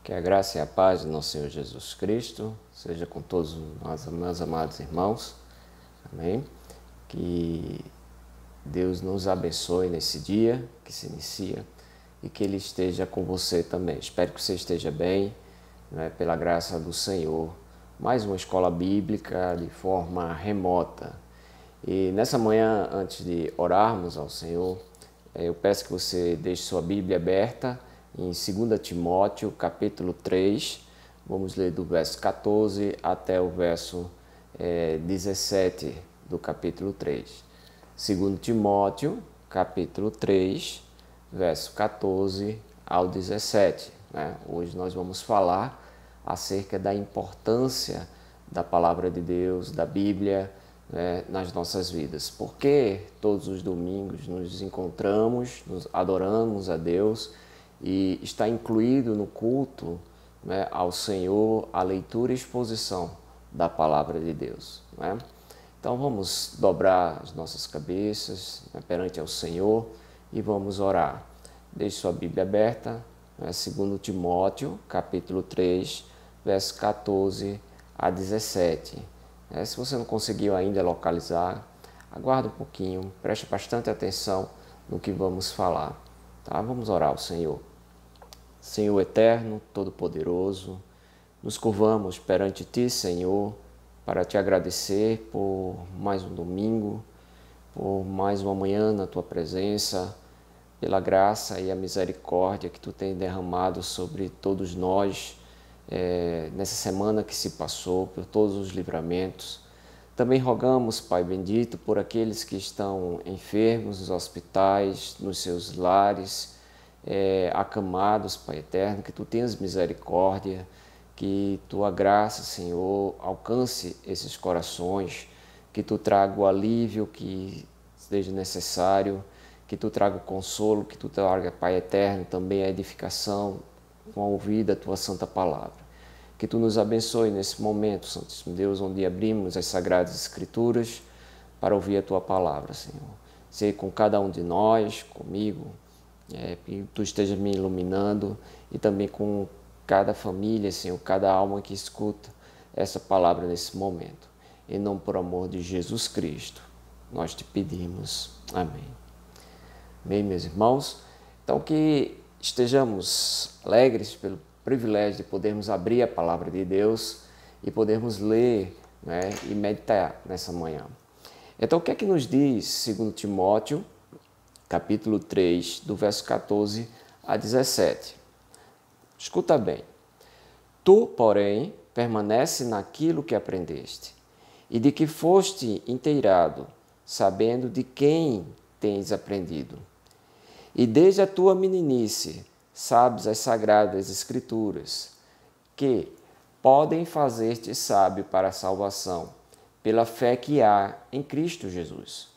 Que a graça e a paz do nosso Senhor Jesus Cristo seja com todos nós, meus amados irmãos. Amém? Que Deus nos abençoe nesse dia que se inicia e que Ele esteja com você também. Espero que você esteja bem, né, pela graça do Senhor. Mais uma escola bíblica de forma remota. E nessa manhã, antes de orarmos ao Senhor, eu peço que você deixe sua Bíblia aberta em 2 Timóteo, capítulo 3, vamos ler do verso 14 até o verso 17 do capítulo 3. 2 Timóteo, capítulo 3, verso 14 ao 17. Né? Hoje nós vamos falar acerca da importância da palavra de Deus, da Bíblia, nas nossas vidas. Porque todos os domingos nos encontramos, nos adoramos a Deus e está incluído no culto, né, ao Senhor a leitura e exposição da palavra de Deus. Né? Então vamos dobrar as nossas cabeças, né, perante ao Senhor e vamos orar. Deixe sua Bíblia aberta, né, 2 Timóteo, capítulo 3, verso 14 a 17. Se você não conseguiu ainda localizar, aguarde um pouquinho, preste bastante atenção no que vamos falar. Tá? Vamos orar ao Senhor. Senhor eterno, todo-poderoso, nos curvamos perante Ti, Senhor, para Te agradecer por mais um domingo, por mais uma manhã na Tua presença, pela graça e a misericórdia que Tu tem derramado sobre todos nós, nessa semana que se passou, por todos os livramentos. Também rogamos, Pai bendito, por aqueles que estão enfermos nos hospitais, nos seus lares, acamados, Pai eterno, que Tu tenhas misericórdia, que Tua graça, Senhor, alcance esses corações, que Tu traga o alívio que seja necessário, que Tu traga o consolo, que Tu traga, Pai eterno, também a edificação com a ouvida a Tua santa palavra. Que Tu nos abençoe nesse momento, Santíssimo Deus, onde abrimos as Sagradas Escrituras para ouvir a Tua palavra, Senhor. Seja com cada um de nós, comigo, que Tu esteja me iluminando e também com cada família, Senhor, cada alma que escuta essa palavra nesse momento. Em nome por amor de Jesus Cristo, nós Te pedimos. Amém. Bem, meus irmãos, então que estejamos alegres pelo privilégio de podermos abrir a palavra de Deus e podermos ler, né, e meditar nessa manhã. Então, o que é que nos diz 2 Timóteo, capítulo 3, do verso 14 a 17? Escuta bem. Tu, porém, permanece naquilo que aprendeste e de que foste inteirado, sabendo de quem tens aprendido. E desde a tua meninice sabes as sagradas escrituras, que podem fazer-te sábio para a salvação, pela fé que há em Cristo Jesus.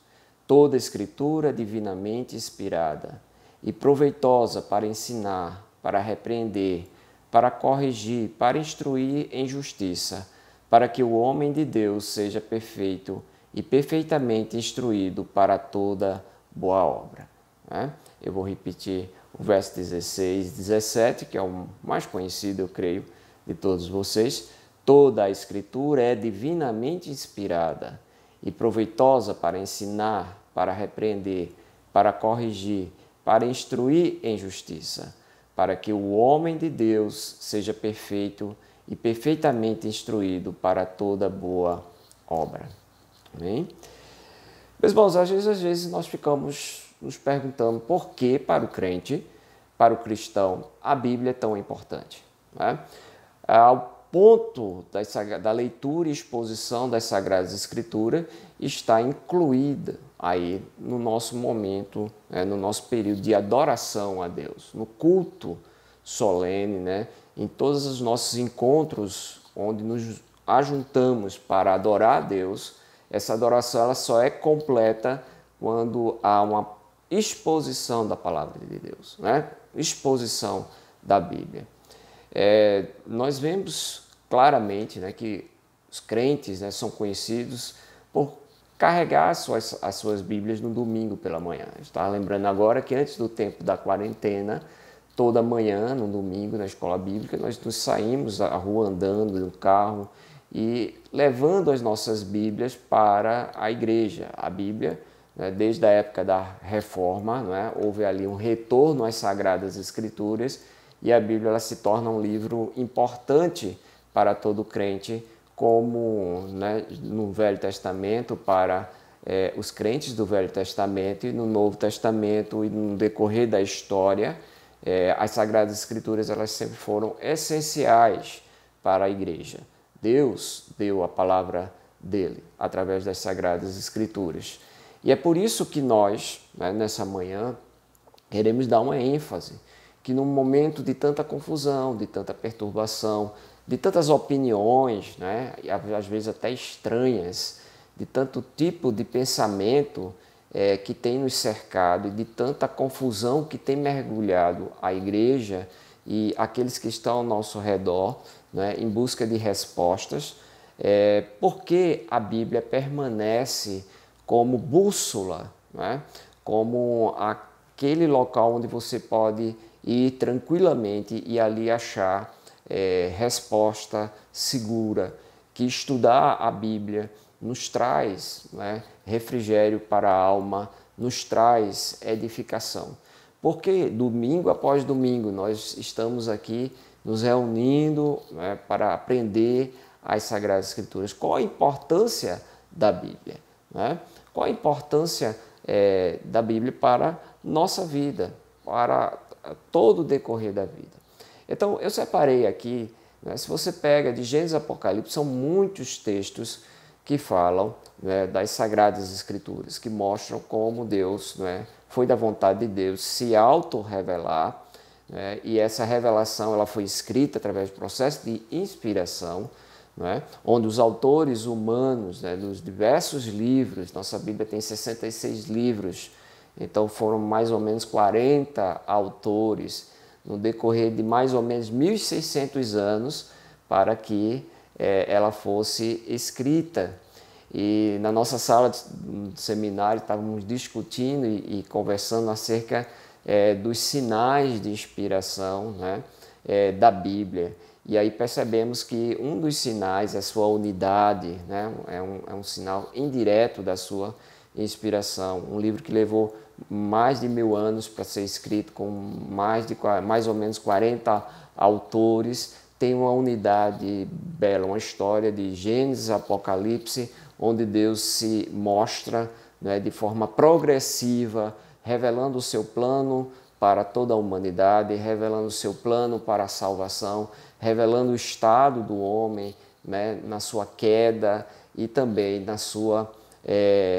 Toda escritura divinamente inspirada e proveitosa para ensinar, para repreender, para corrigir, para instruir em justiça, para que o homem de Deus seja perfeito e perfeitamente instruído para toda boa obra. Eu vou repetir o verso 16 e 17, que é o mais conhecido, eu creio, de todos vocês. Toda a Escritura é divinamente inspirada e proveitosa para ensinar, para repreender, para corrigir, para instruir em justiça, para que o homem de Deus seja perfeito e perfeitamente instruído para toda boa obra. Amém? Meus irmãos, às vezes nós ficamos nos perguntando por que para o crente, para o cristão, a Bíblia é tão importante. Né? Ao ponto da leitura e exposição das Sagradas Escrituras está incluída aí no nosso momento, no nosso período de adoração a Deus, no culto solene, né? Em todos os nossos encontros onde nos ajuntamos para adorar a Deus. Essa adoração ela só é completa quando há uma exposição da palavra de Deus, né? Exposição da Bíblia. Nós vemos claramente, né, que os crentes, né, são conhecidos por carregar as suas Bíblias no domingo pela manhã. Eu estava lembrando agora que antes do tempo da quarentena, toda manhã, no domingo, na escola bíblica, nós nos saímos à rua andando no carro e levando as nossas Bíblias para a igreja. A Bíblia, né, desde a época da Reforma, né, houve ali um retorno às Sagradas Escrituras e a Bíblia ela se torna um livro importante para todo crente, como, né, no Velho Testamento para os crentes do Velho Testamento e no Novo Testamento e no decorrer da história, as Sagradas Escrituras elas sempre foram essenciais para a igreja. Deus deu a palavra dele através das Sagradas Escrituras. E é por isso que nós, né, nessa manhã, queremos dar uma ênfase que num momento de tanta confusão, de tanta perturbação, de tantas opiniões, né, e às vezes até estranhas, de tanto tipo de pensamento que tem nos cercado e de tanta confusão que tem mergulhado a igreja e aqueles que estão ao nosso redor, né, em busca de respostas, porque a Bíblia permanece como bússola, né, como aquele local onde você pode ir tranquilamente e ali achar resposta segura, que estudar a Bíblia nos traz, né, refrigério para a alma, nos traz edificação. Porque domingo após domingo nós estamos aqui nos reunindo, né, para aprender as Sagradas Escrituras. Qual a importância da Bíblia? Né? Qual a importância da Bíblia para a nossa vida, para todo o decorrer da vida? Então, eu separei aqui, né, se você pega de Gênesis a Apocalipse, são muitos textos que falam, né, das Sagradas Escrituras, que mostram como Deus, né, foi da vontade de Deus se auto-revelar, né, e essa revelação ela foi escrita através do processo de inspiração, né, onde os autores humanos, né, dos diversos livros, nossa Bíblia tem 66 livros, então foram mais ou menos 40 autores, no decorrer de mais ou menos 1.600 anos, para que ela fosse escrita. E na nossa sala de seminário estávamos discutindo e conversando acerca dos sinais de inspiração, né, da Bíblia. E aí percebemos que um dos sinais é a sua unidade, né, é um sinal indireto da sua inspiração. Um livro que levou mais de 1000 anos para ser escrito, com mais ou menos 40 autores, tem uma unidade bela, uma história de Gênesis, Apocalipse, onde Deus se mostra, né, de forma progressiva, revelando o seu plano para toda a humanidade, revelando o seu plano para a salvação, revelando o estado do homem, né, na sua queda e também na sua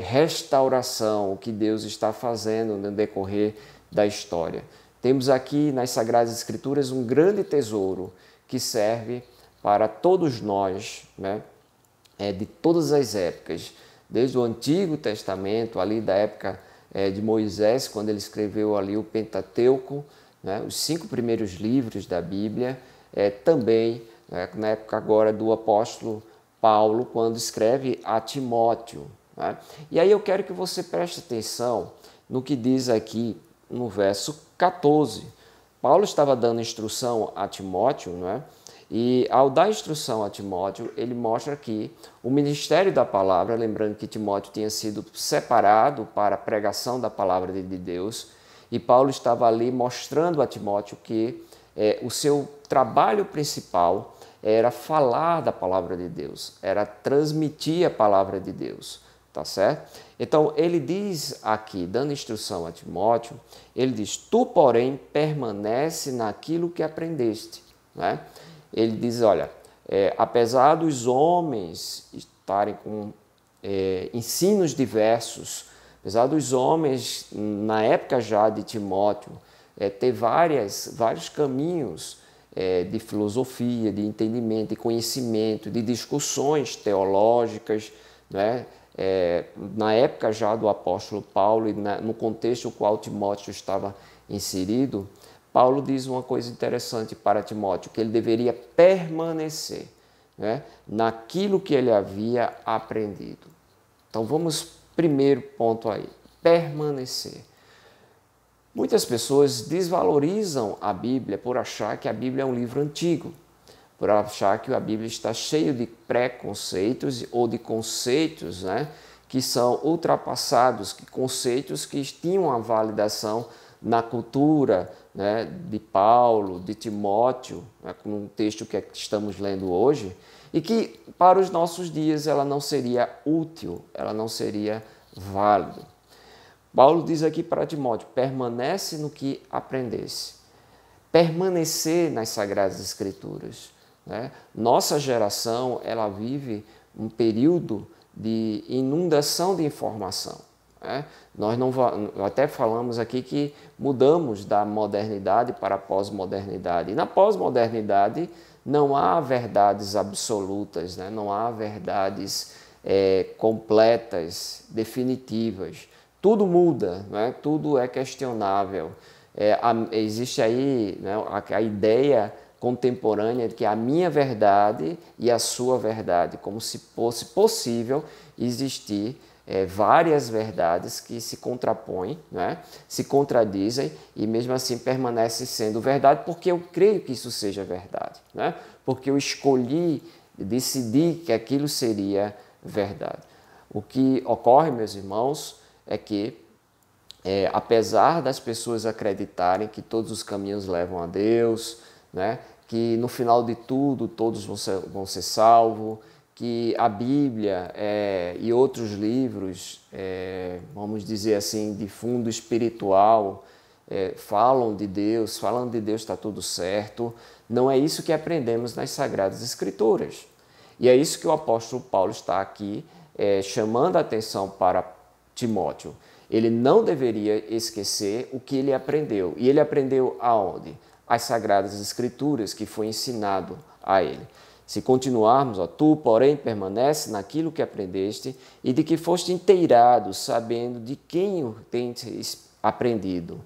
restauração, o que Deus está fazendo no decorrer da história. Temos aqui nas Sagradas Escrituras um grande tesouro que serve para todos nós, né, de todas as épocas, desde o Antigo Testamento, ali da época de Moisés, quando ele escreveu ali o Pentateuco, né, os 5 primeiros livros da Bíblia, também na época agora do apóstolo Paulo, quando escreve a Timóteo. Né? E aí eu quero que você preste atenção no que diz aqui no verso 14. Paulo estava dando instrução a Timóteo, né? E ao dar instrução a Timóteo, ele mostra que o ministério da palavra, lembrando que Timóteo tinha sido separado para a pregação da palavra de Deus, e Paulo estava ali mostrando a Timóteo que o seu trabalho principal era falar da palavra de Deus, era transmitir a palavra de Deus, tá certo? Então ele diz aqui, dando instrução a Timóteo, ele diz: tu, porém, permanece naquilo que aprendeste, né? Ele diz, olha, apesar dos homens estarem com ensinos diversos, apesar dos homens, na época já de Timóteo, ter vários caminhos de filosofia, de entendimento, de conhecimento, de discussões teológicas, né? Na época já do apóstolo Paulo e no contexto no qual Timóteo estava inserido, Paulo diz uma coisa interessante para Timóteo, que ele deveria permanecer, né, naquilo que ele havia aprendido. Então vamos, primeiro ponto aí, permanecer. Muitas pessoas desvalorizam a Bíblia por achar que a Bíblia é um livro antigo, por achar que a Bíblia está cheia de preconceitos ou de conceitos, né, que são ultrapassados, conceitos que tinham uma validação na cultura, né, de Paulo, de Timóteo, né, como um texto que estamos lendo hoje, e que para os nossos dias ela não seria útil, ela não seria válida. Paulo diz aqui para Timóteo: permanece no que aprendesse. Permanecer nas Sagradas Escrituras, né? Nossa geração, ela vive um período de inundação de informação, né? Nós não até falamos aqui que mudamos da modernidade para a pós-modernidade. E na pós-modernidade não há verdades absolutas, né? Não há verdades completas, definitivas. Tudo muda, né? Tudo é questionável. Existe aí, né, a ideia contemporânea de que a minha verdade e a sua verdade, como se fosse possível existir várias verdades que se contrapõem, né, se contradizem e mesmo assim permanecem sendo verdade, porque eu creio que isso seja verdade, né, porque eu escolhi, decidi que aquilo seria verdade. O que ocorre, meus irmãos, é que apesar das pessoas acreditarem que todos os caminhos levam a Deus, né, que no final de tudo todos vão ser salvos, que a Bíblia e outros livros, vamos dizer assim, de fundo espiritual, falam de Deus, falando de Deus está tudo certo, não é isso que aprendemos nas Sagradas Escrituras. E é isso que o apóstolo Paulo está aqui chamando a atenção para Timóteo. Ele não deveria esquecer o que ele aprendeu. E ele aprendeu aonde? As Sagradas Escrituras, que foi ensinado a ele. Se continuarmos, tu, porém, permanece naquilo que aprendeste e de que foste inteirado, sabendo de quem o tens aprendido,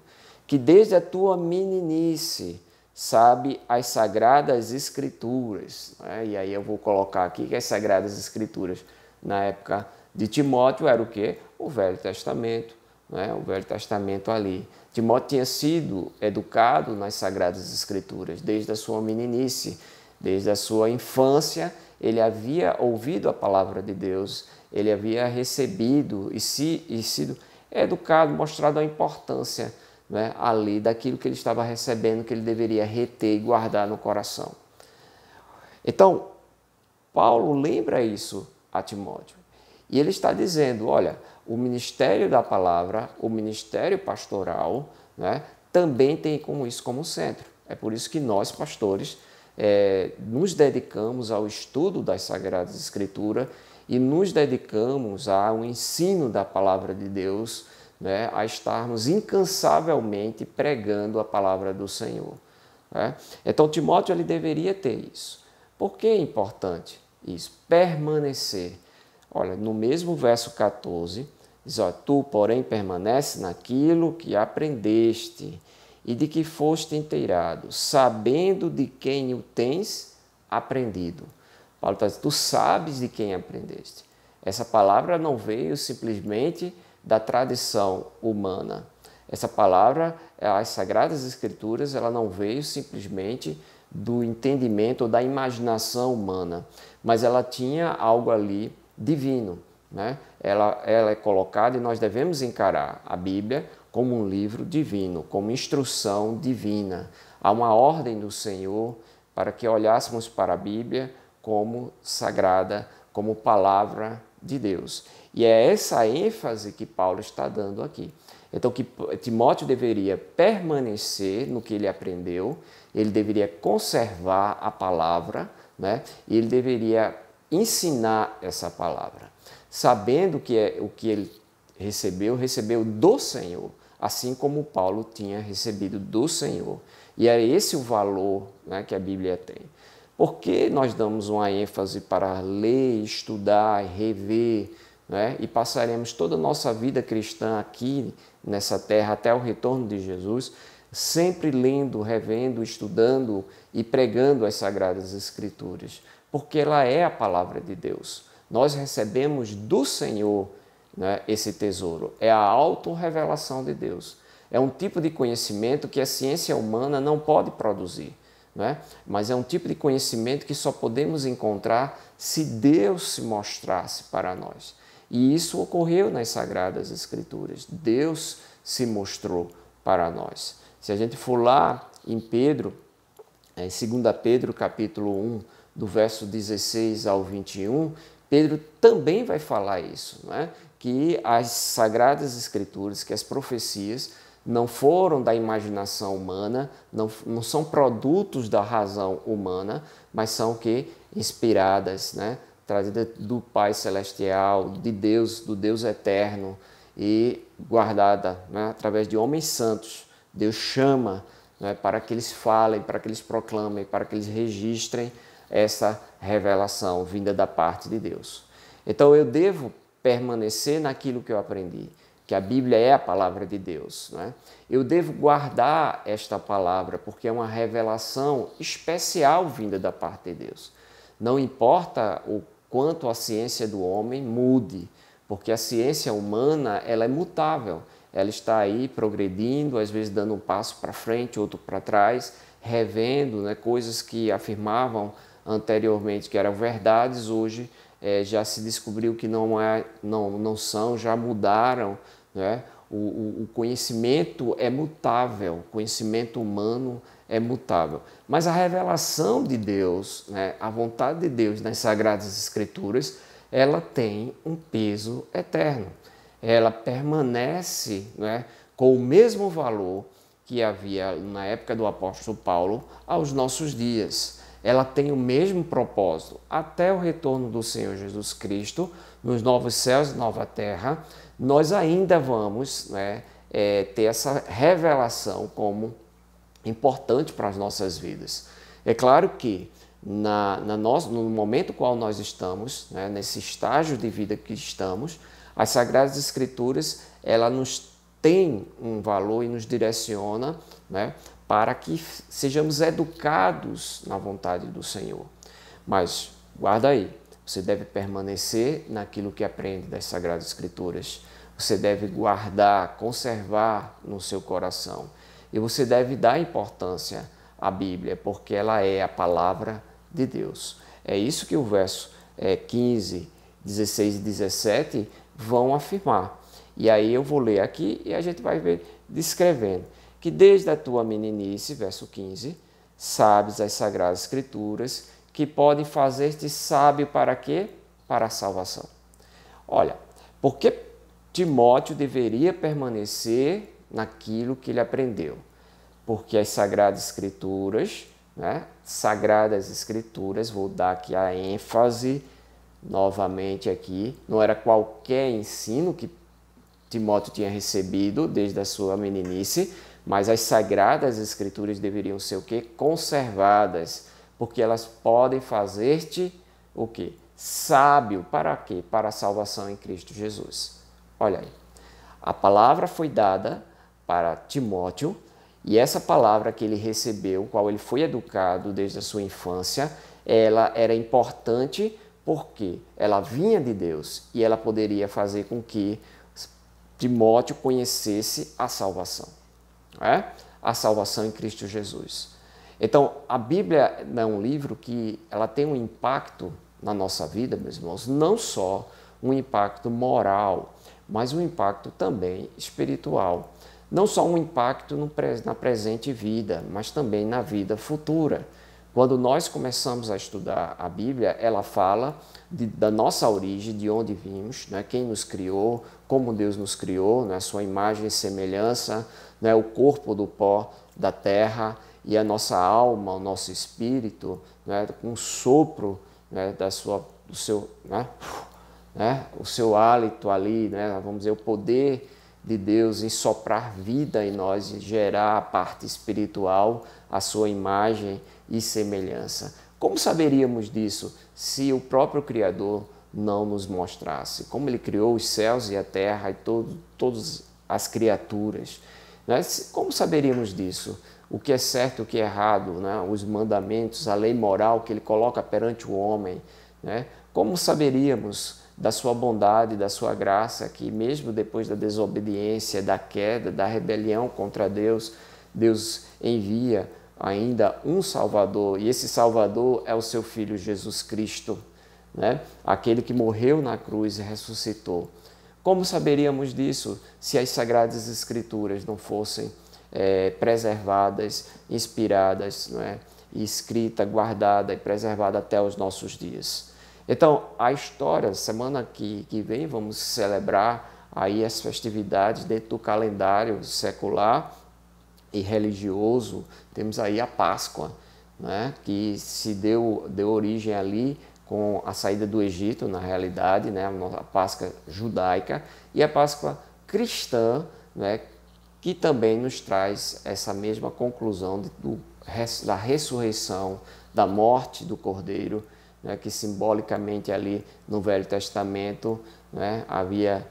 que desde a tua meninice sabe as Sagradas Escrituras. E aí eu vou colocar aqui que as Sagradas Escrituras, na época de Timóteo, era o quê? O Velho Testamento, né? O Velho Testamento ali. Timóteo tinha sido educado nas Sagradas Escrituras desde a sua meninice, desde a sua infância. Ele havia ouvido a palavra de Deus, ele havia recebido e sido educado, mostrado a importância, né, ali daquilo que ele estava recebendo, que ele deveria reter e guardar no coração. Então, Paulo lembra isso a Timóteo. E ele está dizendo, olha, o ministério da palavra, o ministério pastoral, né, também tem isso como centro. É por isso que nós, pastores, nos dedicamos ao estudo das Sagradas Escrituras e nos dedicamos ao ensino da palavra de Deus, né, a estarmos incansavelmente pregando a palavra do Senhor. Né? Então, Timóteo ele deveria ter isso. Por que é importante isso? Permanecer. Olha, no mesmo verso 14, diz, tu, porém, permanece naquilo que aprendeste e de que foste inteirado, sabendo de quem o tens aprendido. Paulo está dizendo, tu sabes de quem aprendeste. Essa palavra não veio simplesmente da tradição humana. Essa palavra, as Sagradas Escrituras, ela não veio simplesmente do entendimento ou da imaginação humana, mas ela tinha algo ali divino, né? Ela é colocada e nós devemos encarar a Bíblia como um livro divino, como instrução divina. Há uma ordem do Senhor para que olhássemos para a Bíblia como sagrada, como palavra de Deus. E é essa ênfase que Paulo está dando aqui. Então, que Timóteo deveria permanecer no que ele aprendeu, ele deveria conservar a palavra, né? E ele deveria ensinar essa palavra, sabendo que o que ele recebeu do Senhor, assim como Paulo tinha recebido do Senhor. E é esse o valor, né, que a Bíblia tem. Por que nós damos uma ênfase para ler, estudar, rever, né, e passaremos toda a nossa vida cristã aqui nessa terra até o retorno de Jesus, sempre lendo, revendo, estudando e pregando as Sagradas Escrituras? Porque ela é a palavra de Deus. Nós recebemos do Senhor, né, esse tesouro. É a autorrevelação de Deus. É um tipo de conhecimento que a ciência humana não pode produzir, não é? Mas é um tipo de conhecimento que só podemos encontrar se Deus se mostrasse para nós. E isso ocorreu nas Sagradas Escrituras. Deus se mostrou para nós. Se a gente for lá em Pedro, em 2 Pedro capítulo 1, do verso 16 ao 21, Pedro também vai falar isso, não é? Que as Sagradas Escrituras, que as profecias, não foram da imaginação humana, não são produtos da razão humana, mas são que inspiradas, né? Trazidas do Pai Celestial, de Deus, do Deus eterno e guardada, né? Através de homens santos. Deus chama, né? Para que eles falem, para que eles proclamem, para que eles registrem essa revelação vinda da parte de Deus. Então eu devo permanecer naquilo que eu aprendi, que a Bíblia é a palavra de Deus, né? Eu devo guardar esta palavra porque é uma revelação especial vinda da parte de Deus. Não importa o quanto a ciência do homem mude, porque a ciência humana ela é mutável, ela está aí progredindo, às vezes dando um passo para frente, outro para trás, revendo, né, coisas que afirmavam anteriormente que eram verdades, hoje já se descobriu que não são, já mudaram, né? O conhecimento é mutável, o conhecimento humano é mutável. Mas a revelação de Deus, né, a vontade de Deus nas Sagradas Escrituras, ela tem um peso eterno. Ela permanece, né, com o mesmo valor que havia na época do apóstolo Paulo aos nossos dias. Ela tem o mesmo propósito até o retorno do Senhor Jesus Cristo, nos novos céus e nova terra. Nós ainda vamos, né, ter essa revelação como importante para as nossas vidas. É claro que no momento qual nós estamos, né, nesse estágio de vida que estamos, as Sagradas Escrituras ela nos tem um valor e nos direciona, né, para que sejamos educados na vontade do Senhor. Mas guarda aí, você deve permanecer naquilo que aprende das Sagradas Escrituras. Você deve guardar, conservar no seu coração. E você deve dar importância à Bíblia, porque ela é a palavra de Deus. É isso que o verso 15, 16 e 17 vão afirmar. E aí eu vou ler aqui e a gente vai ver descrevendo que desde a tua meninice, verso 15, sabes as Sagradas Escrituras que podem fazer-te sábio para quê? Para a salvação. Olha, por que Timóteo deveria permanecer naquilo que ele aprendeu? Porque as Sagradas Escrituras, né? Sagradas Escrituras, vou dar aqui a ênfase novamente aqui, não era qualquer ensino que Timóteo tinha recebido desde a sua meninice, mas as Sagradas Escrituras deveriam ser o quê? Conservadas, porque elas podem fazer-te o quê? Sábio. Para quê? Para a salvação em Cristo Jesus. Olha aí, a palavra foi dada para Timóteo e essa palavra que ele recebeu, qual ele foi educado desde a sua infância, ela era importante porque ela vinha de Deus e ela poderia fazer com que Timóteo conhecesse a salvação. A salvação em Cristo Jesus. Então, a Bíblia é um livro que ela tem um impacto na nossa vida, meus irmãos, não só um impacto moral, mas um impacto também espiritual. Não só um impacto na presente vida, mas também na vida futura. Quando nós começamos a estudar a Bíblia, ela fala da nossa origem, de onde vimos, né? Quem nos criou, como Deus nos criou, né? Sua imagem e semelhança, né? O corpo do pó da terra e a nossa alma, o nosso espírito, né? Com o sopro, né? do seu, né? O seu hálito ali, né? Vamos dizer, o poder de Deus em soprar vida em nós e gerar a parte espiritual, a sua imagem e semelhança. Como saberíamos disso se o próprio Criador não nos mostrasse? Como Ele criou os céus e a terra e todas as criaturas, né? Como saberíamos disso? O que é certo e o que é errado, né? Os mandamentos, a lei moral que Ele coloca perante o homem, né? Como saberíamos da sua bondade, da sua graça, que mesmo depois da desobediência, da queda, da rebelião contra Deus, Deus envia ainda um Salvador, e esse Salvador é o seu Filho Jesus Cristo, né? Aquele que morreu na cruz e ressuscitou. Como saberíamos disso se as Sagradas Escrituras não fossem preservadas, inspiradas, não é? Escrita, guardada e preservada até os nossos dias? Então, a história, semana que vem, vamos celebrar aí as festividades dentro do calendário secular e religioso. Temos aí a Páscoa, né? Que se deu origem ali com a saída do Egito, na realidade, né? A Páscoa judaica e a Páscoa cristã, né? Que também nos traz essa mesma conclusão da ressurreição, da morte do Cordeiro, né? Que simbolicamente ali no Velho Testamento, né? Havia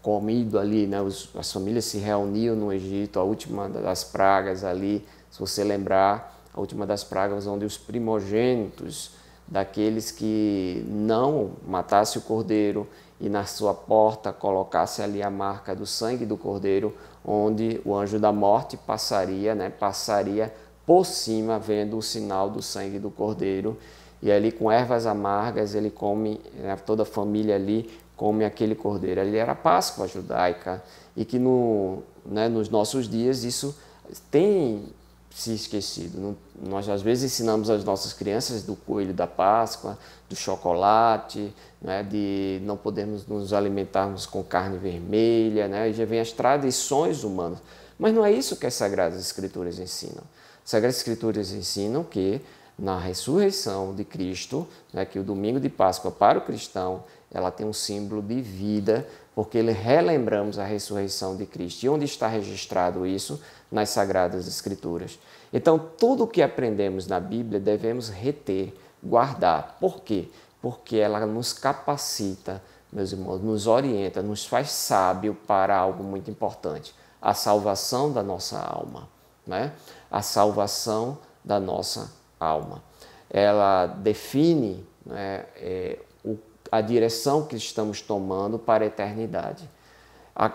comido ali, né? As famílias se reuniam no Egito, a última das pragas ali, se você lembrar, a última das pragas onde os primogênitos daqueles que não matasse o cordeiro e na sua porta colocasse ali a marca do sangue do cordeiro, onde o anjo da morte passaria, né? Passaria por cima vendo o sinal do sangue do cordeiro, e ali com ervas amargas ele come, né? Toda a família ali come aquele cordeiro. Ali era a Páscoa judaica, e que nos nossos dias isso tem se esquecido. Nós às vezes ensinamos às nossas crianças do coelho da Páscoa, do chocolate, né, de não podemos nos alimentarmos com carne vermelha, né, e já vem as tradições humanas. Mas não é isso que as Sagradas Escrituras ensinam. As Sagradas Escrituras ensinam que na ressurreição de Cristo, né, que o domingo de Páscoa para o cristão, ela tem um símbolo de vida, porque relembramos a ressurreição de Cristo. E onde está registrado isso? Nas Sagradas Escrituras. Então, tudo o que aprendemos na Bíblia devemos reter, guardar. Por quê? Porque ela nos capacita, meus irmãos, nos orienta, nos faz sábio para algo muito importante: a salvação da nossa alma, né? A salvação da nossa alma. Ela define, né, a direção que estamos tomando para a eternidade.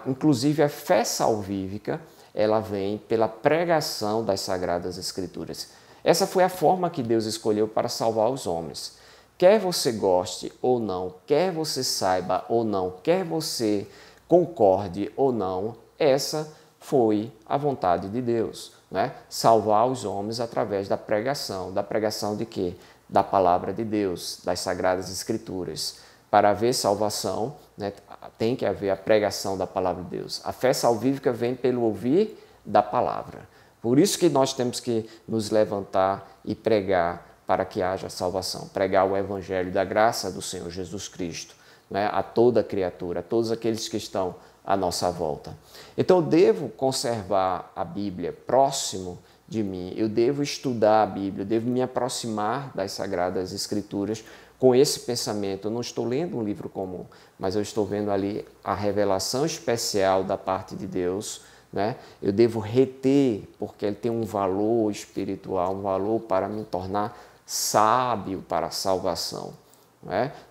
Inclusive, a fé salvífica, ela vem pela pregação das Sagradas Escrituras. Essa foi a forma que Deus escolheu para salvar os homens. Quer você goste ou não, quer você saiba ou não, quer você concorde ou não, essa foi a vontade de Deus, né? Salvar os homens através da pregação. Da pregação de quê? Da palavra de Deus, das Sagradas Escrituras. Para haver salvação, né, tem que haver a pregação da palavra de Deus. A fé salvífica vem pelo ouvir da palavra. Por isso que nós temos que nos levantar e pregar para que haja salvação. Pregar o Evangelho da graça do Senhor Jesus Cristo, né, a toda criatura, a todos aqueles que estão à nossa volta. Então, eu devo conservar a Bíblia próximo de mim, eu devo estudar a Bíblia, eu devo me aproximar das Sagradas Escrituras com esse pensamento. Eu não estou lendo um livro comum, mas eu estou vendo ali a revelação especial da parte de Deus, né? Eu devo reter, porque ele tem um valor espiritual, um valor para me tornar sábio para a salvação.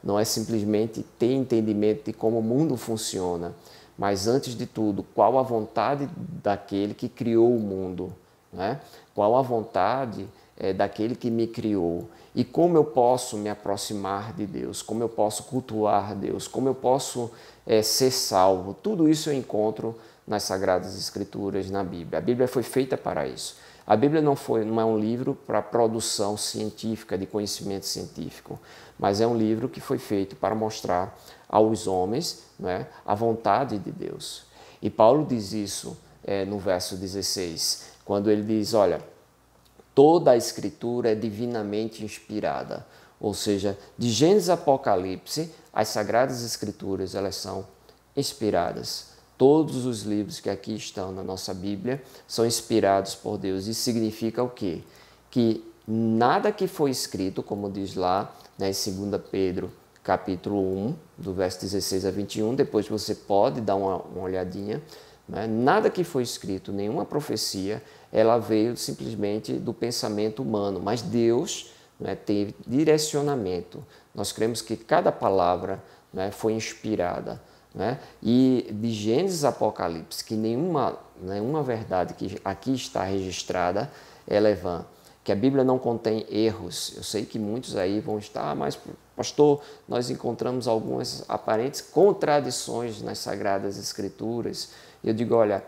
Não é simplesmente ter entendimento de como o mundo funciona, mas antes de tudo, qual a vontade daquele que criou o mundo, né? Qual a vontade daquele que me criou, e como eu posso me aproximar de Deus, como eu posso cultuar Deus, como eu posso ser salvo. Tudo isso eu encontro nas Sagradas Escrituras, na Bíblia. A Bíblia foi feita para isso. A Bíblia não é um livro para produção científica, de conhecimento científico, mas é um livro que foi feito para mostrar aos homens, né, a vontade de Deus. E Paulo diz isso no verso 16, quando ele diz, olha, toda a Escritura é divinamente inspirada, ou seja, de Gênesis a Apocalipse, as Sagradas Escrituras, elas são inspiradas. Todos os livros que aqui estão na nossa Bíblia são inspirados por Deus. Isso significa o quê? Que nada que foi escrito, como diz lá, né, em 2 Pedro, capítulo 1, do verso 16 a 21, depois você pode dar uma olhadinha, né? Nada que foi escrito, nenhuma profecia, ela veio simplesmente do pensamento humano, mas Deus, né, teve direcionamento. Nós cremos que cada palavra, né, foi inspirada. Né? E de Gênesis a Apocalipse, que nenhuma verdade que aqui está registrada é levã. Que a Bíblia não contém erros. Eu sei que muitos aí vão estar, mas pastor, nós encontramos algumas aparentes contradições nas Sagradas Escrituras. Eu digo, olha,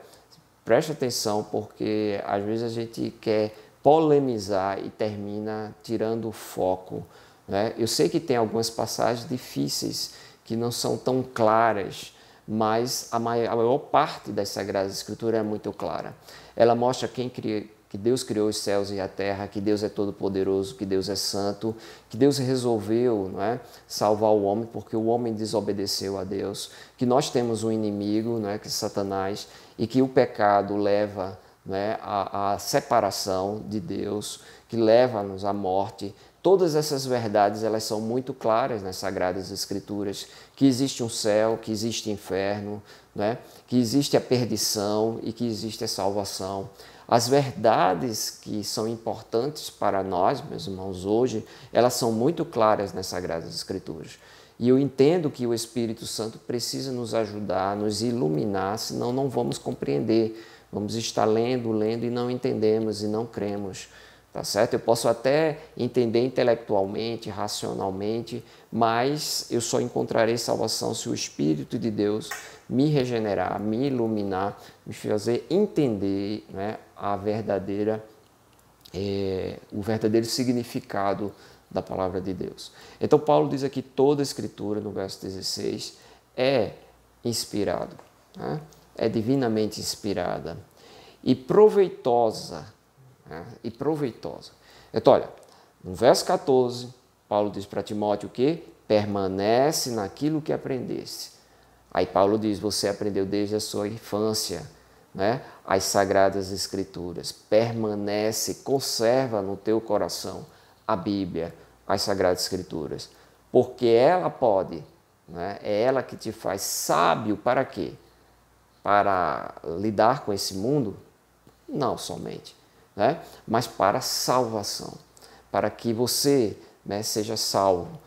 preste atenção, porque às vezes a gente quer polemizar e termina tirando o foco. Né? Eu sei que tem algumas passagens difíceis, que não são tão claras, mas a maior parte das Sagradas Escrituras é muito clara. Ela mostra que Deus criou os céus e a terra, que Deus é todo-poderoso, que Deus é santo, que Deus resolveu, não é, salvar o homem porque o homem desobedeceu a Deus, que nós temos um inimigo, não é, que é Satanás, e que o pecado leva, não é, à separação de Deus, que leva-nos à morte. Todas essas verdades, elas são muito claras nas Sagradas Escrituras, que existe um céu, que existe inferno, né? Que existe a perdição e que existe a salvação. As verdades que são importantes para nós, meus irmãos, hoje, elas são muito claras nas Sagradas Escrituras. E eu entendo que o Espírito Santo precisa nos ajudar, nos iluminar, senão não vamos compreender. Vamos estar lendo e não entendemos e não cremos. Tá certo? Eu posso até entender intelectualmente, racionalmente, mas eu só encontrarei salvação se o Espírito de Deus me regenerar, me iluminar, me fazer entender, né, o verdadeiro significado da palavra de Deus. Então Paulo diz aqui toda a Escritura, no verso 16, é inspirado, né? É divinamente inspirada e proveitosa. Então, olha, no verso 14, Paulo diz para Timóteo o quê? Permanece naquilo que aprendeste. Aí Paulo diz, você aprendeu desde a sua infância, né, as Sagradas Escrituras. Permanece, conserva no teu coração a Bíblia, as Sagradas Escrituras. Porque ela pode, né, é ela que te faz sábio para quê? Para lidar com esse mundo? Não somente. Né? Mas para salvação, para que você, né, seja salvo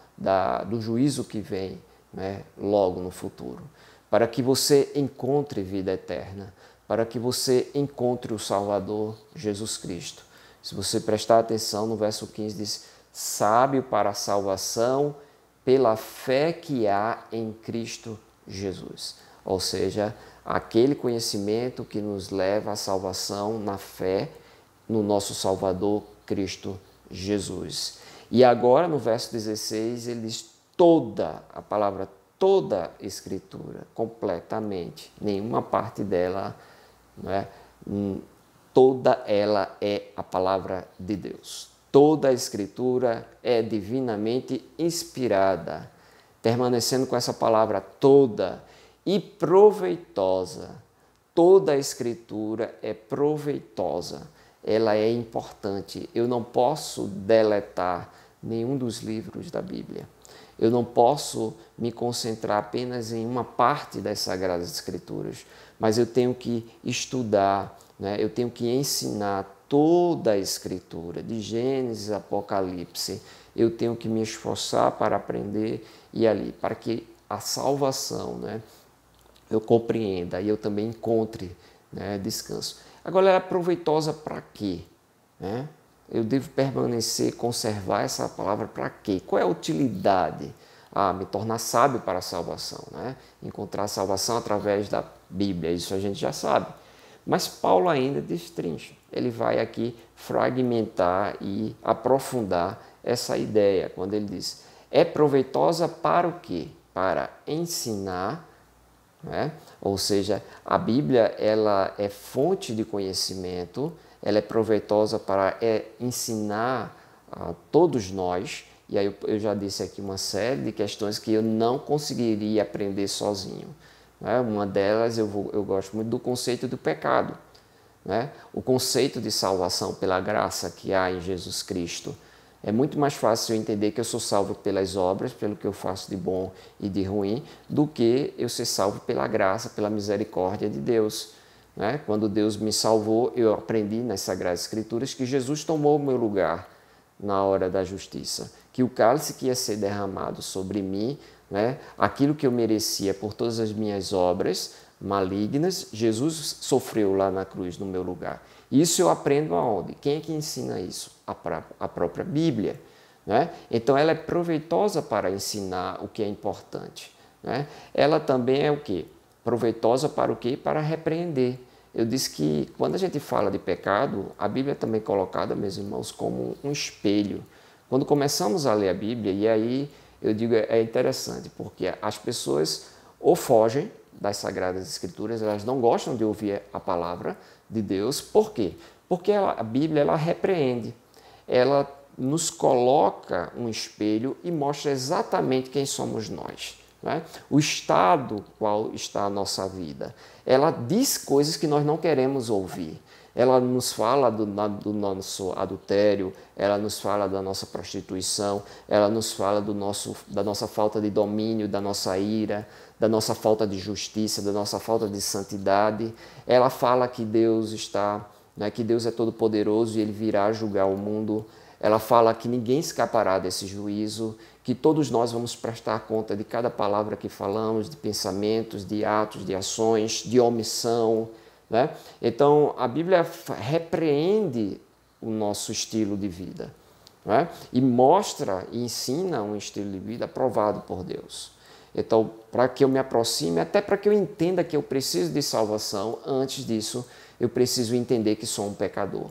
do juízo que vem, né, logo no futuro, para que você encontre vida eterna, para que você encontre o Salvador Jesus Cristo. Se você prestar atenção no verso 15 diz, sábio para a salvação pela fé que há em Cristo Jesus. Ou seja, aquele conhecimento que nos leva à salvação na fé no nosso Salvador Cristo Jesus. E agora no verso 16 ele diz a palavra toda Escritura, completamente, nenhuma parte dela, não é? Toda ela é a palavra de Deus. Toda a Escritura é divinamente inspirada, permanecendo com essa palavra toda e proveitosa. Toda a Escritura é proveitosa. Ela é importante. Eu não posso deletar nenhum dos livros da Bíblia. Eu não posso me concentrar apenas em uma parte das Sagradas Escrituras, mas eu tenho que estudar, né? Eu tenho que ensinar toda a Escritura, de Gênesis a Apocalipse. Eu tenho que me esforçar para aprender e ali, para que a salvação, né, eu compreenda e eu também encontre, né, descanso. Agora, ela é proveitosa para quê? Né? Eu devo permanecer, conservar essa palavra para quê? Qual é a utilidade? Me tornar sábio para a salvação, né? Encontrar a salvação através da Bíblia, isso a gente já sabe. Mas Paulo ainda destrincha. Ele vai aqui fragmentar e aprofundar essa ideia, quando ele diz, é proveitosa para o quê? Para ensinar, né? Ou seja, a Bíblia ela é fonte de conhecimento, ela é proveitosa para ensinar a todos nós, e aí eu já disse aqui uma série de questões que eu não conseguiria aprender sozinho. Né? Uma delas, eu gosto muito do conceito do pecado, né? O conceito de salvação pela graça que há em Jesus Cristo. É muito mais fácil eu entender que eu sou salvo pelas obras, pelo que eu faço de bom e de ruim, do que eu ser salvo pela graça, pela misericórdia de Deus. Né? Quando Deus me salvou, eu aprendi nas Sagradas Escrituras que Jesus tomou o meu lugar. na hora da justiça, que o cálice que ia ser derramado sobre mim, né, aquilo que eu merecia por todas as minhas obras malignas, Jesus sofreu lá na cruz no meu lugar. Isso eu aprendo aonde? Quem é que ensina isso? A própria Bíblia. Né? Então ela é proveitosa para ensinar o que é importante. Né? Ela também é o quê? Proveitosa para o quê? Para repreender. Eu disse que quando a gente fala de pecado, a Bíblia é também colocada, meus irmãos, como um espelho. Quando começamos a ler a Bíblia, e aí eu digo, é interessante, porque as pessoas ou fogem das Sagradas Escrituras, elas não gostam de ouvir a palavra de Deus. Por quê? Porque a Bíblia ela repreende, ela nos coloca um espelho e mostra exatamente quem somos nós. Né? O estado qual está a nossa vida. Ela diz coisas que nós não queremos ouvir. Ela nos fala do nosso adultério, ela nos fala da nossa prostituição, ela nos fala da nossa falta de domínio, da nossa ira, da nossa falta de justiça, da nossa falta de santidade. Ela fala que Deus está, né, que Deus é todo-poderoso e Ele virá julgar o mundo. Ela fala que ninguém escapará desse juízo, que todos nós vamos prestar conta de cada palavra que falamos, de pensamentos, de atos, de ações, de omissão. Né? Então, a Bíblia repreende o nosso estilo de vida, né? E mostra e ensina um estilo de vida aprovado por Deus. Então, para que eu me aproxime, até para que eu entenda que eu preciso de salvação, antes disso, eu preciso entender que sou um pecador.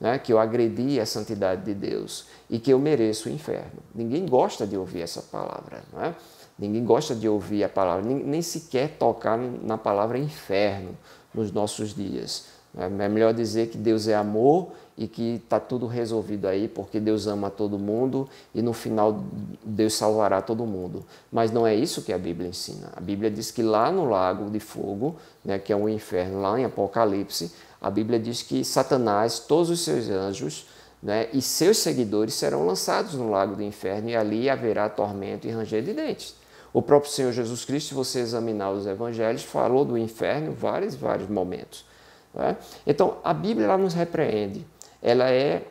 Né, que eu agredi a santidade de Deus e que eu mereço o inferno. Ninguém gosta de ouvir essa palavra. Né? Ninguém gosta de ouvir a palavra, nem sequer tocar na palavra inferno nos nossos dias. É melhor dizer que Deus é amor e que está tudo resolvido aí, porque Deus ama todo mundo e no final Deus salvará todo mundo. Mas não é isso que a Bíblia ensina. A Bíblia diz que lá no lago de fogo, né, que é o inferno, lá em Apocalipse, a Bíblia diz que Satanás, todos os seus anjos, né, e seus seguidores serão lançados no lago do inferno e ali haverá tormento e ranger de dentes. O próprio Senhor Jesus Cristo, se você examinar os evangelhos, falou do inferno em vários momentos. Né? Então, a Bíblia ela nos repreende. Ela é,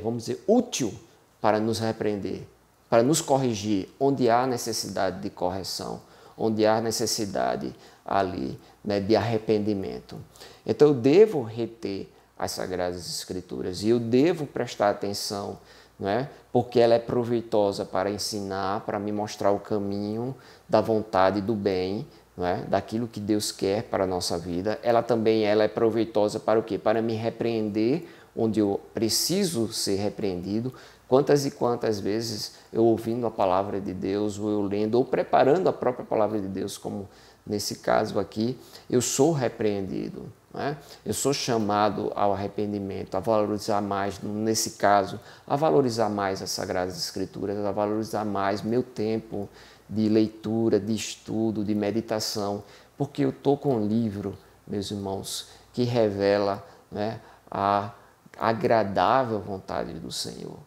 vamos dizer, útil para nos repreender, para nos corrigir, onde há necessidade de correção, onde há necessidade ali, né, de arrependimento. Então eu devo reter as Sagradas Escrituras e eu devo prestar atenção, né, porque ela é proveitosa para ensinar, para me mostrar o caminho da vontade do bem, né, daquilo que Deus quer para a nossa vida. Ela também é proveitosa para o quê? Para me repreender onde eu preciso ser repreendido. Quantas e quantas vezes eu ouvindo a palavra de Deus, ou eu lendo, ou preparando a própria palavra de Deus, como nesse caso aqui, eu sou repreendido. Né? Eu sou chamado ao arrependimento, a valorizar mais, nesse caso, a valorizar mais as Sagradas Escrituras, a valorizar mais meu tempo de leitura, de estudo, de meditação, porque eu estou com um livro, meus irmãos, que revela, né, a agradável vontade do Senhor.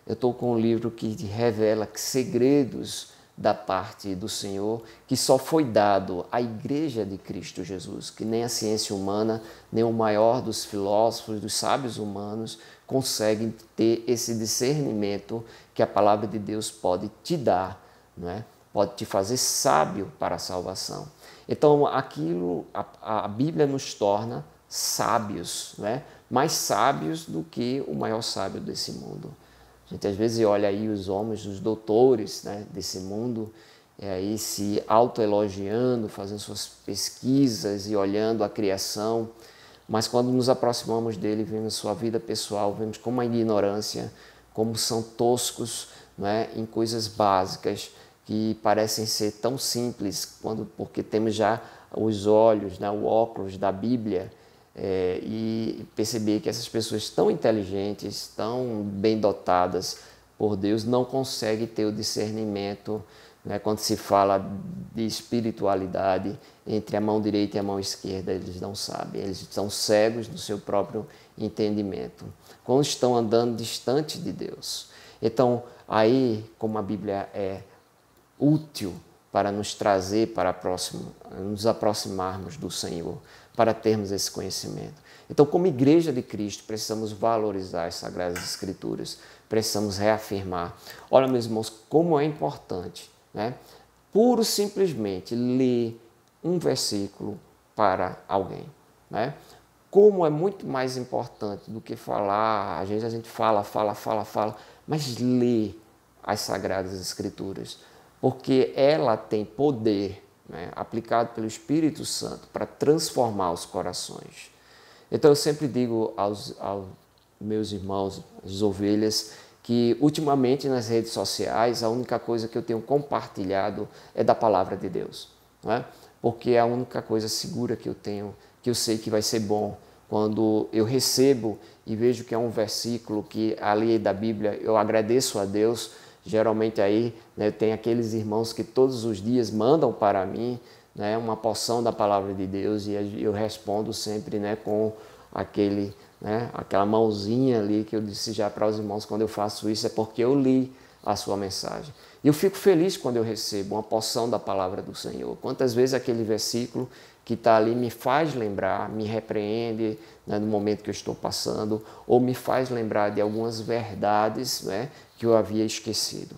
Eu estou com um livro que revela segredos da parte do Senhor, que só foi dado à Igreja de Cristo Jesus, que nem a ciência humana, nem o maior dos filósofos, dos sábios humanos, conseguem ter esse discernimento que a palavra de Deus pode te dar, não é? Pode te fazer sábio para a salvação. Então, a Bíblia nos torna sábios, não é? Mais sábios do que o maior sábio desse mundo. A gente às vezes olha aí os homens, os doutores, né, desse mundo, aí se autoelogiando, fazendo suas pesquisas e olhando a criação, mas quando nos aproximamos dele, vemos sua vida pessoal, vemos como a ignorância, como são toscos, né, em coisas básicas que parecem ser tão simples, porque temos já os olhos, né, o óculos da Bíblia, e perceber que essas pessoas tão inteligentes, tão bem dotadas por Deus, não conseguem ter o discernimento, né, quando se fala de espiritualidade entre a mão direita e a mão esquerda, eles não sabem, eles estão cegos do seu próprio entendimento, quando estão andando distante de Deus. Então, aí, como a Bíblia é útil para nos trazer para nos aproximarmos do Senhor, para termos esse conhecimento. Então, como Igreja de Cristo, precisamos valorizar as Sagradas Escrituras, precisamos reafirmar. Olha, meus irmãos, como é importante, né? Puro simplesmente ler um versículo para alguém, né? Como é muito mais importante do que falar, às vezes a gente fala, mas ler as Sagradas Escrituras, porque ela tem poder, né, aplicado pelo Espírito Santo para transformar os corações. Então eu sempre digo aos meus irmãos, as ovelhas, que ultimamente nas redes sociais a única coisa que eu tenho compartilhado é da palavra de Deus, né? Porque é a única coisa segura que eu tenho, que eu sei que vai ser bom. Quando eu recebo e vejo que é um versículo que ali da Bíblia, eu agradeço a Deus. Geralmente aí, né, tem aqueles irmãos que todos os dias mandam para mim, né, uma porção da palavra de Deus, e eu respondo sempre, né, com aquela mãozinha ali que eu disse já para os irmãos, quando eu faço isso é porque eu li a sua mensagem. E eu fico feliz quando eu recebo uma porção da palavra do Senhor. Quantas vezes aquele versículo que está ali me faz lembrar, me repreende, né, no momento que eu estou passando, ou me faz lembrar de algumas verdades, né, que eu havia esquecido.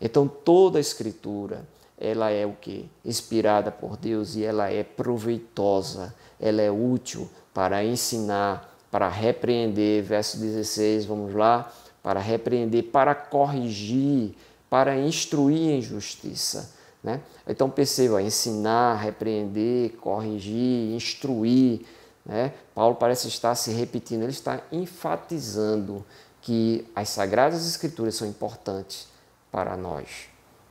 Então toda a Escritura, ela é o quê? Inspirada por Deus, e ela é proveitosa, ela é útil para ensinar, para repreender, verso 16, vamos lá, para repreender, para corrigir, para instruir em justiça, né? Então perceba, ensinar, repreender, corrigir, instruir, né? Paulo parece estar se repetindo, ele está enfatizando que as Sagradas Escrituras são importantes para nós,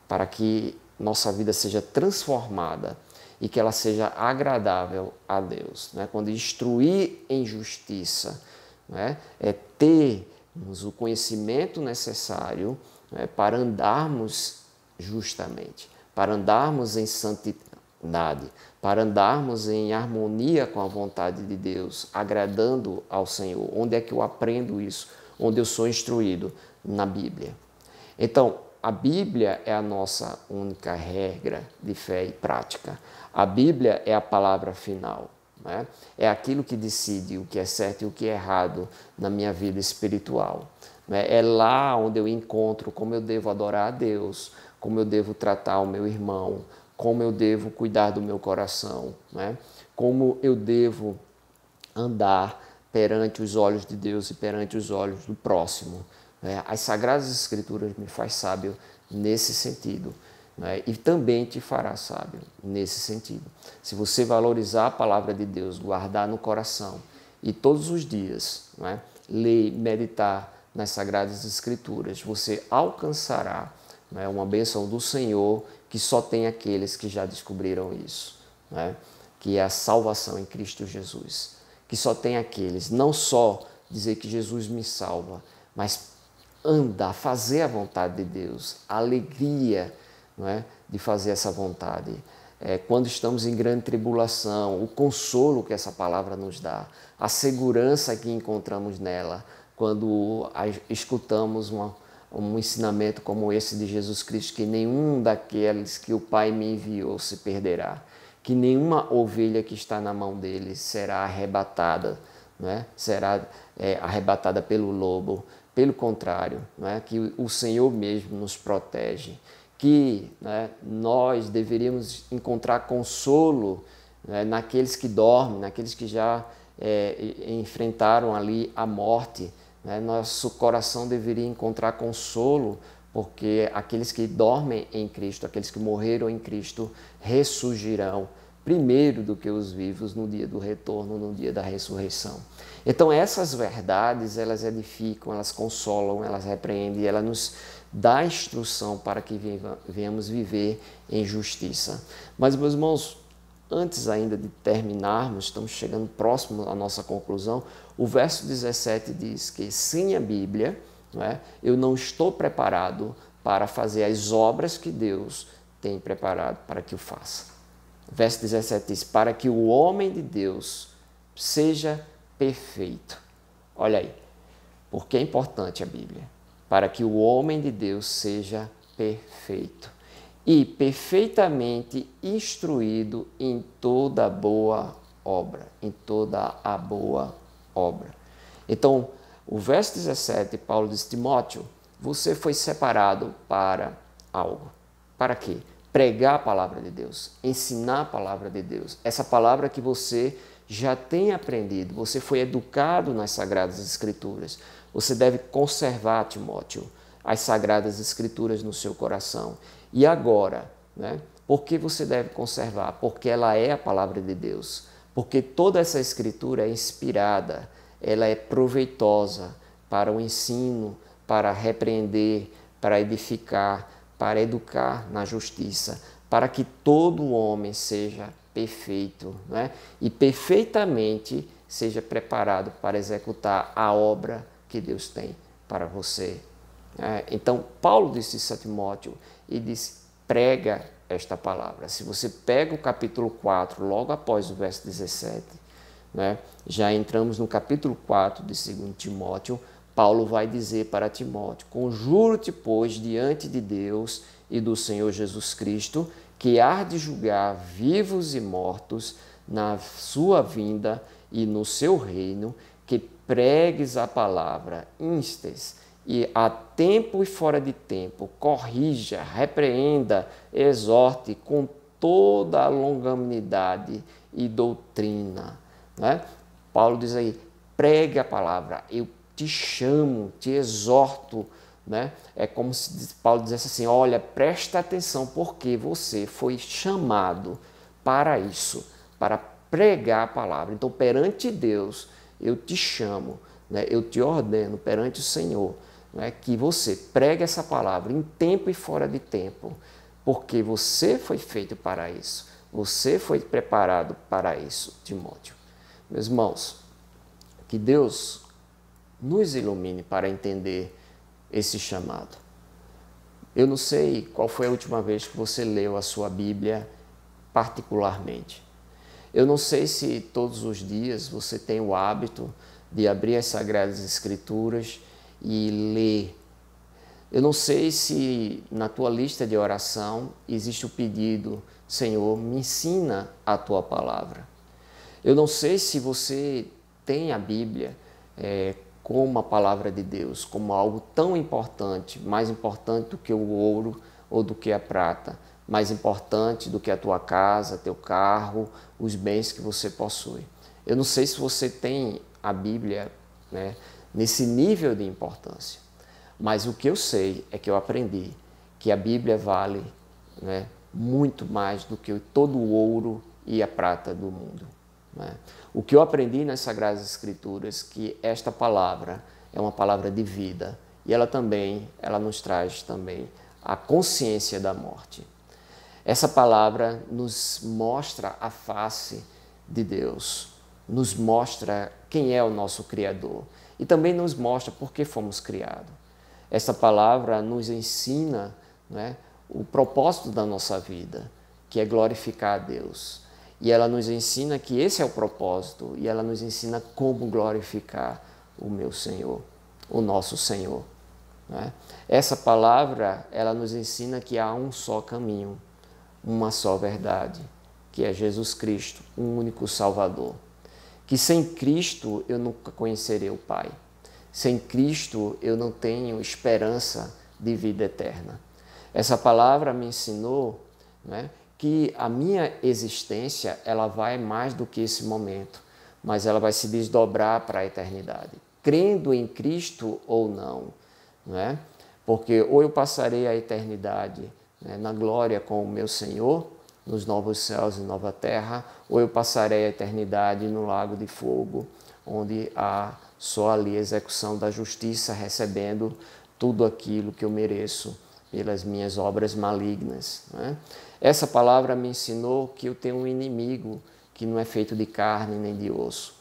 para que nossa vida seja transformada e que ela seja agradável a Deus, né? Quando instruir em justiça, né, é termos o conhecimento necessário, né, para andarmos justamente, para andarmos em santidade, para andarmos em harmonia com a vontade de Deus, agradando ao Senhor. Onde é que eu aprendo isso? Onde eu sou instruído? Na Bíblia. Então, a Bíblia é a nossa única regra de fé e prática. A Bíblia é a palavra final, né? É aquilo que decide o que é certo e o que é errado na minha vida espiritual. É lá onde eu encontro como eu devo adorar a Deus, como eu devo tratar o meu irmão, como eu devo cuidar do meu coração, né? Como eu devo andar perante os olhos de Deus e perante os olhos do próximo. As Sagradas Escrituras me faz sábio nesse sentido, né? E também te fará sábio nesse sentido. Se você valorizar a palavra de Deus, guardar no coração e todos os dias, né, ler, meditar nas Sagradas Escrituras, você alcançará, né, uma bênção do Senhor que só tem aqueles que já descobriram isso, né? Que é a salvação em Cristo Jesus, que só tem aqueles, não só dizer que Jesus me salva, mas andar, fazer a vontade de Deus, a alegria, não é, de fazer essa vontade. Quando estamos em grande tribulação, o consolo que essa palavra nos dá, a segurança que encontramos nela, quando escutamos um ensinamento como esse de Jesus Cristo, que nenhum daqueles que o Pai me enviou se perderá, que nenhuma ovelha que está na mão dele será arrebatada, né? Será arrebatada pelo lobo. Pelo contrário, né, que o Senhor mesmo nos protege, que, né, nós deveríamos encontrar consolo, né, naqueles que dormem, naqueles que já enfrentaram ali a morte, né? Nosso coração deveria encontrar consolo, porque aqueles que dormem em Cristo, aqueles que morreram em Cristo, ressurgirão primeiro do que os vivos no dia do retorno, no dia da ressurreição. Então essas verdades, elas edificam, elas consolam, elas repreendem, elas nos dá instrução para que venhamos viver em justiça. Mas, meus irmãos, antes ainda de terminarmos, estamos chegando próximo à nossa conclusão, o verso 17 diz que sem a Bíblia, não é, eu não estou preparado para fazer as obras que Deus tem preparado para que eu faça. Verso 17 diz, para que o homem de Deus seja perfeito. Olha aí, porque é importante a Bíblia. Para que o homem de Deus seja perfeito e perfeitamente instruído em toda boa obra. Em toda a boa obra. Então, o verso 17, Paulo diz, Timóteo, você foi separado para algo. Para quê? Pregar a palavra de Deus, ensinar a palavra de Deus. Essa palavra que você já tem aprendido, você foi educado nas Sagradas Escrituras. Você deve conservar, Timóteo, as Sagradas Escrituras no seu coração. E agora, né? Por que você deve conservar? Porque ela é a palavra de Deus. Porque toda essa Escritura é inspirada, ela é proveitosa para o ensino, para repreender, para edificar, para educar na justiça, para que todo homem seja perfeito, né? E perfeitamente seja preparado para executar a obra que Deus tem para você. Então, Paulo disse isso a Timóteo e disse, prega esta palavra. Se você pega o capítulo 4, logo após o verso 17, né, já entramos no capítulo 4 de 2 Timóteo, Paulo vai dizer para Timóteo, conjuro-te, pois, diante de Deus e do Senhor Jesus Cristo, que há de julgar vivos e mortos na sua vinda e no seu reino, que pregues a palavra, instes, e a tempo e fora de tempo, corrija, repreenda, exorte com toda a longanimidade e doutrina. Né? Paulo diz aí, pregue a palavra, eu te chamo, te exorto. Né? É como se Paulo dissesse assim, olha, presta atenção, porque você foi chamado para isso, para pregar a palavra. Então, perante Deus, eu te chamo, né? Eu te ordeno perante o Senhor, né? Que você pregue essa palavra em tempo e fora de tempo, porque você foi feito para isso, você foi preparado para isso, Timóteo. Meus irmãos, que Deus nos ilumine para entender esse chamado. Eu não sei qual foi a última vez que você leu a sua Bíblia particularmente. Eu não sei se todos os dias você tem o hábito de abrir as Sagradas Escrituras e ler. Eu não sei se na tua lista de oração existe o pedido, Senhor, me ensina a tua palavra. Eu não sei se você tem a Bíblia como a palavra de Deus, como algo tão importante, mais importante do que o ouro ou do que a prata, mais importante do que a tua casa, teu carro, os bens que você possui. Eu não sei se você tem a Bíblia, né, nesse nível de importância, mas o que eu sei é que eu aprendi que a Bíblia vale, né, muito mais do que todo o ouro e a prata do mundo. Né? O que eu aprendi nas Sagradas Escrituras, que esta palavra é uma palavra de vida e ela nos traz também a consciência da morte. Essa palavra nos mostra a face de Deus, nos mostra quem é o nosso Criador e também nos mostra por que fomos criados. Essa palavra nos ensina, né, o propósito da nossa vida, que é glorificar a Deus. E ela nos ensina que esse é o propósito e ela nos ensina como glorificar o meu Senhor, o nosso Senhor. Né? Essa palavra, ela nos ensina que há um só caminho, uma só verdade, que é Jesus Cristo, um único Salvador. Que sem Cristo eu nunca conhecerei o Pai. Sem Cristo eu não tenho esperança de vida eterna. Essa palavra me ensinou, né, que a minha existência ela vai mais do que esse momento, mas ela vai se desdobrar para a eternidade, crendo em Cristo ou não, né? Porque ou eu passarei a eternidade, né, na glória com o meu Senhor, nos novos céus e nova terra, ou eu passarei a eternidade no lago de fogo, onde há só ali a execução da justiça, recebendo tudo aquilo que eu mereço pelas minhas obras malignas. Né? Essa palavra me ensinou que eu tenho um inimigo que não é feito de carne nem de osso,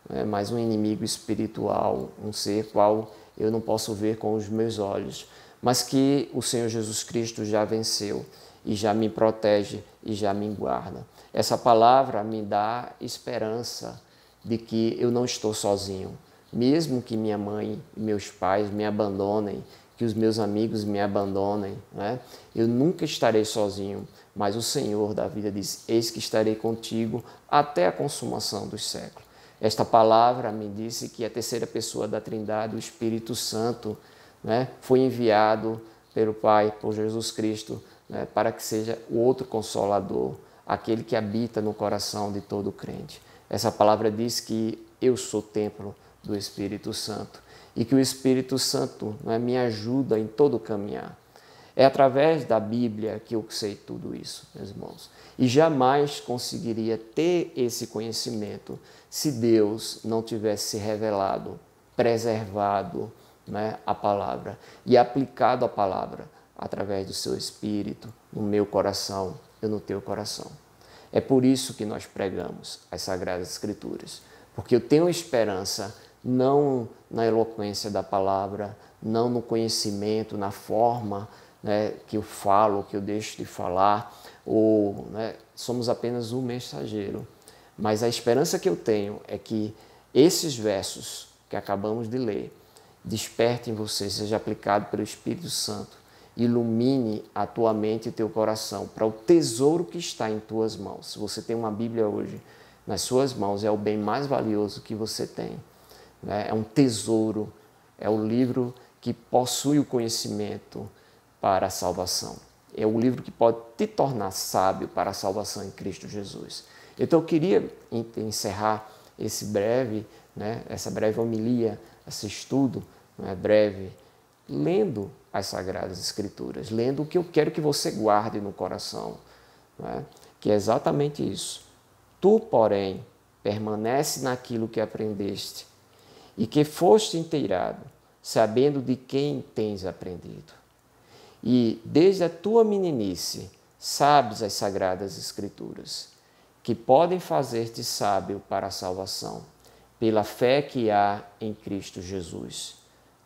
né? Mas um inimigo espiritual, um ser qual eu não posso ver com os meus olhos, mas que o Senhor Jesus Cristo já venceu e já me protege e já me guarda. Essa palavra me dá esperança de que eu não estou sozinho, mesmo que minha mãe e meus pais me abandonem, que os meus amigos me abandonem, né? Eu nunca estarei sozinho, mas o Senhor da vida diz, eis que estarei contigo até a consumação dos séculos. Esta palavra me disse que a terceira pessoa da Trindade, o Espírito Santo, né, foi enviado pelo Pai, por Jesus Cristo, né, para que seja o outro Consolador, aquele que habita no coração de todo crente. Essa palavra diz que eu sou templo do Espírito Santo e que o Espírito Santo, né, me ajuda em todo o caminhar. É através da Bíblia que eu sei tudo isso, meus irmãos. E jamais conseguiria ter esse conhecimento se Deus não tivesse se revelado, preservado, né, a palavra e aplicado a palavra através do seu Espírito no meu coração e no teu coração. É por isso que nós pregamos as Sagradas Escrituras, porque eu tenho esperança não na eloquência da palavra, não no conhecimento, na forma, né, que eu falo, que eu deixo de falar, ou, né, somos apenas um mensageiro. Mas a esperança que eu tenho é que esses versos que acabamos de ler desperte em você, seja aplicado pelo Espírito Santo, ilumine a tua mente e teu coração para o tesouro que está em tuas mãos. Se você tem uma Bíblia hoje nas suas mãos, é o bem mais valioso que você tem, né? É um tesouro, é o livro que possui o conhecimento para a salvação. É o livro que pode te tornar sábio para a salvação em Cristo Jesus. Então eu queria encerrar esse breve, né, essa breve homilia, esse estudo, né, breve, lendo as Sagradas Escrituras, lendo o que eu quero que você guarde no coração, né, que é exatamente isso. Tu, porém, permanece naquilo que aprendeste e que foste inteirado, sabendo de quem tens aprendido. E, desde a tua meninice, sabes as Sagradas Escrituras, que podem fazer-te sábio para a salvação, pela fé que há em Cristo Jesus.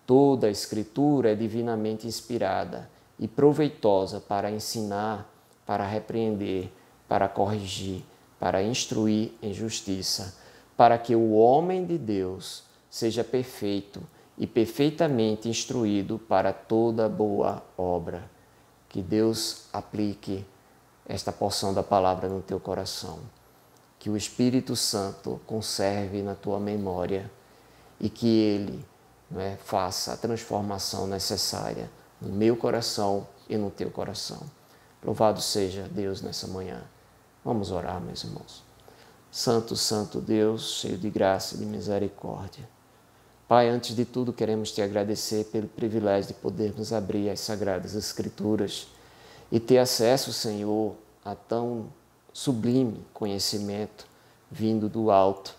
Toda a Escritura é divinamente inspirada e proveitosa para ensinar, para repreender, para corrigir, para instruir em justiça, para que o homem de Deus seja perfeito e perfeitamente instruído para toda boa obra. Que Deus aplique esta porção da palavra no teu coração. Que o Espírito Santo conserve na tua memória e que Ele, né, faça a transformação necessária no meu coração e no teu coração. Louvado seja Deus nessa manhã. Vamos orar, meus irmãos. Santo, Santo Deus, cheio de graça e de misericórdia. Pai, antes de tudo queremos te agradecer pelo privilégio de podermos abrir as Sagradas Escrituras e ter acesso, Senhor, a tão sublime conhecimento vindo do alto,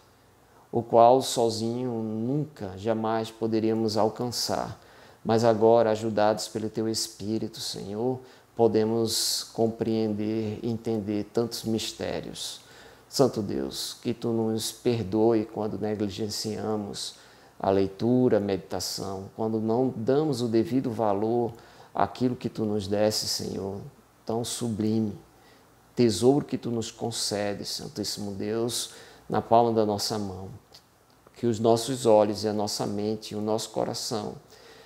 o qual sozinho nunca, jamais poderíamos alcançar. Mas agora, ajudados pelo Teu Espírito, Senhor, podemos compreender e entender tantos mistérios. Santo Deus, que Tu nos perdoe quando negligenciamos a leitura, a meditação, quando não damos o devido valor àquilo que Tu nos desse, Senhor, tão sublime, tesouro que Tu nos concede, Santíssimo Deus, na palma da nossa mão. Que os nossos olhos e a nossa mente e o nosso coração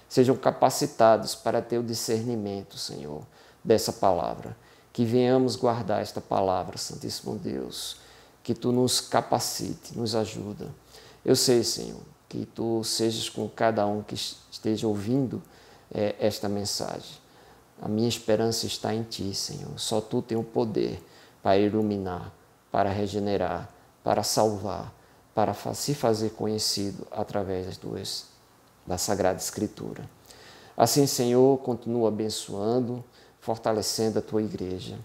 sejam capacitados para ter o discernimento, Senhor, dessa palavra. Que venhamos guardar esta palavra, Santíssimo Deus, que Tu nos capacite, nos ajuda. Eu sei, Senhor, que Tu sejas com cada um que esteja ouvindo esta mensagem. A minha esperança está em Ti, Senhor. Só Tu tem o poder para iluminar, para regenerar, para salvar, para se fazer conhecido através da Sagrada Escritura. Assim, Senhor, continua abençoando, fortalecendo a Tua igreja.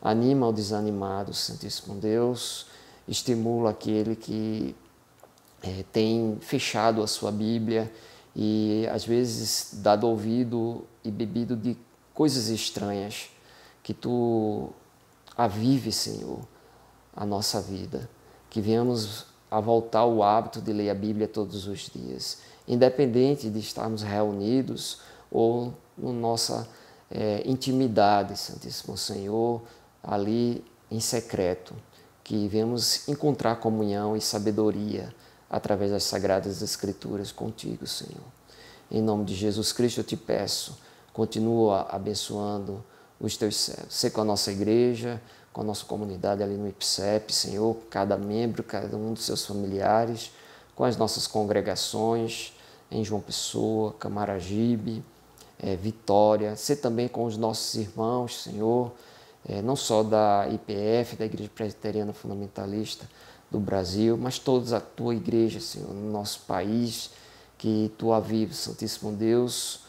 Anima o desanimado, Santíssimo Deus. Estimula aquele que tem fechado a sua Bíblia e, às vezes, dado ouvido e bebido de coisas estranhas. Que Tu avive, Senhor, a nossa vida. Que venhamos a voltar ao hábito de ler a Bíblia todos os dias, independente de estarmos reunidos ou na nossa intimidade, Santíssimo Senhor, ali em secreto. Que venhamos encontrar comunhão e sabedoria através das Sagradas Escrituras contigo, Senhor. Em nome de Jesus Cristo eu te peço, continua abençoando os teus servos. Sei com a nossa igreja, com a nossa comunidade ali no IPSEP, Senhor, cada membro, cada um dos seus familiares, com as nossas congregações, em João Pessoa, Camaragibe, Vitória. Ser também com os nossos irmãos, Senhor, não só da IPF, da Igreja Presbiteriana Fundamentalista do Brasil, mas toda a Tua Igreja, Senhor, no nosso país, que Tu avives, Santíssimo Deus,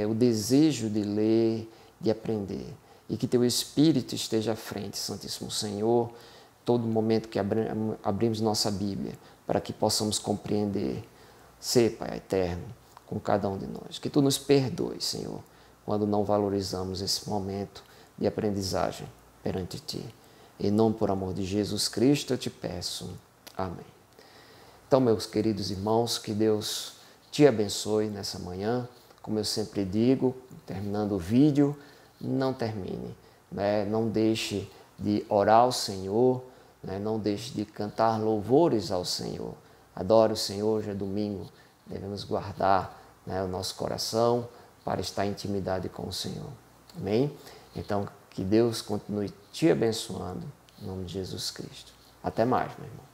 o desejo de ler, de aprender, e que Teu Espírito esteja à frente, Santíssimo Senhor, todo momento que abrimos nossa Bíblia, para que possamos compreender. Ser, Pai eterno, com cada um de nós. Que Tu nos perdoe, Senhor, quando não valorizamos esse momento de aprendizagem perante Ti. Em nome, por amor de Jesus Cristo, eu te peço. Amém. Então, meus queridos irmãos, que Deus te abençoe nessa manhã. Como eu sempre digo, terminando o vídeo, não termine, né? Não deixe de orar ao Senhor, né? Não deixe de cantar louvores ao Senhor. Adore o Senhor, hoje é domingo, devemos guardar, né, o nosso coração para estar em intimidade com o Senhor. Amém? Então, que Deus continue te abençoando, em nome de Jesus Cristo. Até mais, meu irmão.